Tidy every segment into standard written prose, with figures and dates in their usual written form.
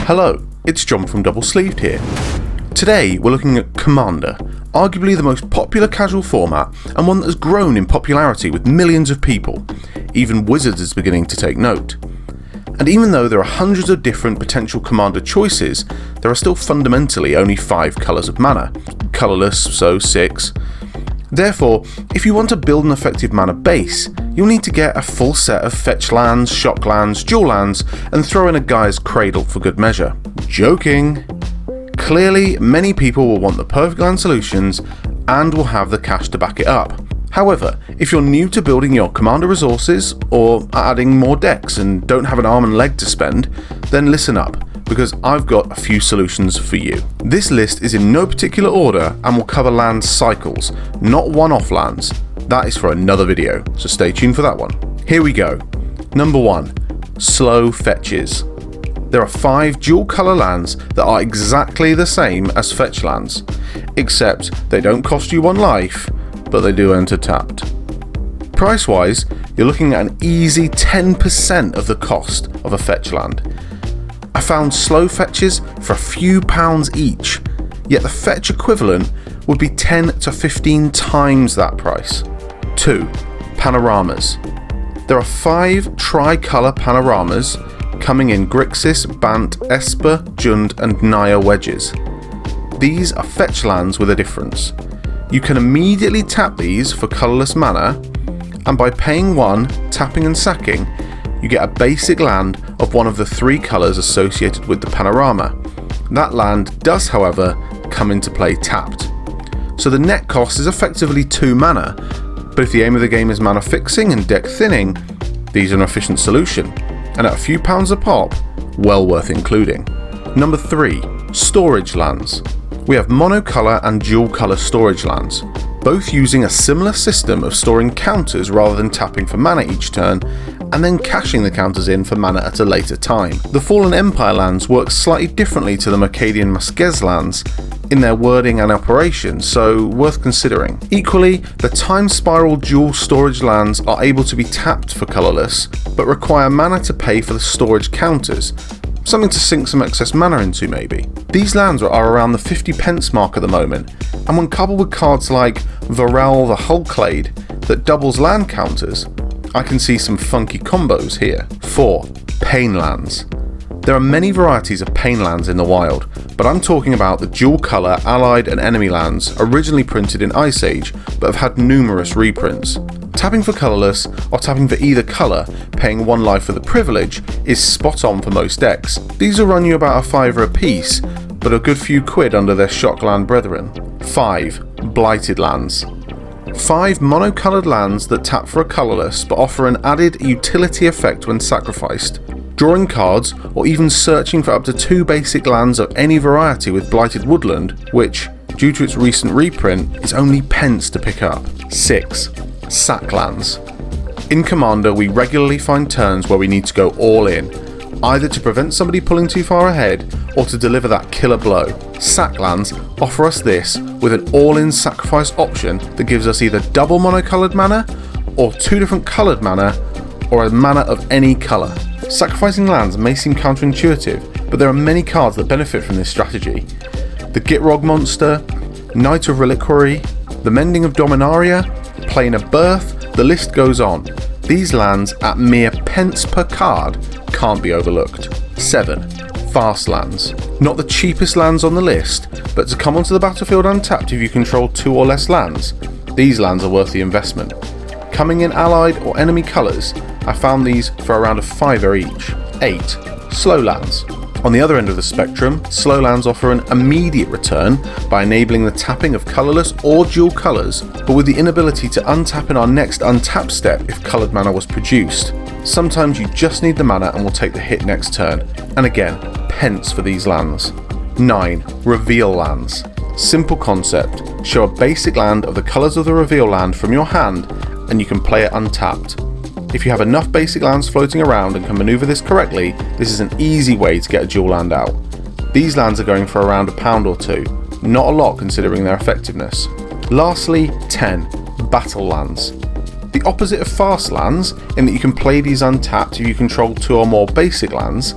Hello, it's John from Double Sleeved here. Today we're looking at Commander, arguably the most popular casual format and one that has grown in popularity with millions of people. Even Wizards is beginning to take note. And even though there are hundreds of different potential Commander choices, there are still fundamentally only 5 colours of mana. Colourless, so 6. Therefore, if you want to build an effective mana base, you'll need to get a full set of fetch lands, shock lands, dual lands, and throw in a Gaia's Cradle for good measure. Joking! Clearly, many people will want the perfect land solutions and will have the cash to back it up. However, if you're new to building your Commander resources, or are adding more decks and don't have an arm and leg to spend, then listen up, because I've got a few solutions for you. This list is in no particular order and will cover land cycles, not one-off lands. That is for another video, so stay tuned for that one. Here we go. Number 1. Slow fetches. There are 5 dual colour lands that are exactly the same as fetch lands, except they don't cost you 1 life, but they do enter tapped. Price wise, you're looking at an easy 10% of the cost of a fetch land. I found slow fetches for a few pounds each, yet the fetch equivalent would be 10 to 15 times that price. 2. Panoramas. There are 5 tri-colour panoramas coming in Grixis, Bant, Esper, Jund and Naya wedges. These are fetch lands with a difference. You can immediately tap these for colourless mana, and by paying 1, tapping and sacking, you get a basic land of one of the 3 colours associated with the panorama. That land does, however, come into play tapped. So the net cost is effectively 2 mana, but if the aim of the game is mana fixing and deck thinning, these are an efficient solution, and at a few pounds a pop, well worth including. Number 3. Storage lands. We have monocolour and dual colour storage lands, both using a similar system of storing counters rather than tapping for mana each turn, and then cashing the counters in for mana at a later time. The Fallen Empire lands work slightly differently to the Mercadian Bazaar lands in their wording and operation, so worth considering. Equally, the Time Spiral dual storage lands are able to be tapped for colourless, but require mana to pay for the storage counters, something to sink some excess mana into maybe. These lands are around the 50 pence mark at the moment, and when coupled with cards like Varel the Hulklade that doubles land counters, I can see some funky combos here. 4. Pain lands. There are many varieties of pain lands in the wild, but I'm talking about the dual colour allied and enemy lands originally printed in Ice Age but have had numerous reprints. Tapping for colourless or tapping for either colour, paying 1 life for the privilege, is spot on for most decks. These will run you about a £5 a piece, but a good few quid under their shockland brethren. 5. Blighted lands. 5 monocoloured lands that tap for a colourless but offer an added utility effect when sacrificed. Drawing cards, or even searching for up to 2 basic lands of any variety with Blighted Woodland, which, due to its recent reprint, is only pence to pick up. 6. Sack lands. In Commander, we regularly find turns where we need to go all in, either to prevent somebody pulling too far ahead or to deliver that killer blow. Sack lands offer us this with an all-in sacrifice option that gives us either double monocoloured mana, or 2 different coloured mana, or a mana of any colour. Sacrificing lands may seem counterintuitive, but there are many cards that benefit from this strategy. The Gitrog monster, Knight of Reliquary, the Mending of Dominaria, Plane of Birth, the list goes on. These lands at mere pence per card can't be overlooked. 7. Fast lands. Not the cheapest lands on the list, but to come onto the battlefield untapped if you control 2 or less lands. These lands are worth the investment. Coming in allied or enemy colours, I found these for around a £5 each. 8. Slow lands. On the other end of the spectrum, slow lands offer an immediate return by enabling the tapping of colourless or dual colours, but with the inability to untap in our next untap step if coloured mana was produced. Sometimes you just need the mana and will take the hit next turn, and again, pence for these lands. 9. Reveal lands. Simple concept, show a basic land of the colours of the reveal land from your hand and you can play it untapped. If you have enough basic lands floating around and can manoeuvre this correctly, this is an easy way to get a dual land out. These lands are going for around £1 or 2, not a lot considering their effectiveness. Lastly, 10. Battle lands. The opposite of fast lands, in that you can play these untapped if you control 2 or more basic lands,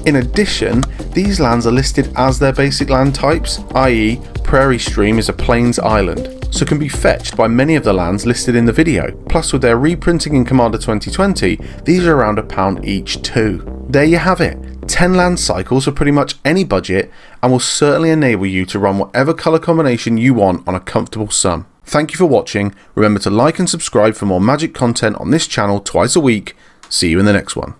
In addition, these lands are listed as their basic land types, i.e. Prairie Stream is a plains island, so can be fetched by many of the lands listed in the video. Plus with their reprinting in Commander 2020, these are around £1 each too. There you have it, 10 land cycles for pretty much any budget, and will certainly enable you to run whatever colour combination you want on a comfortable sum. Thank you for watching, remember to like and subscribe for more Magic content on this channel twice a week. See you in the next one.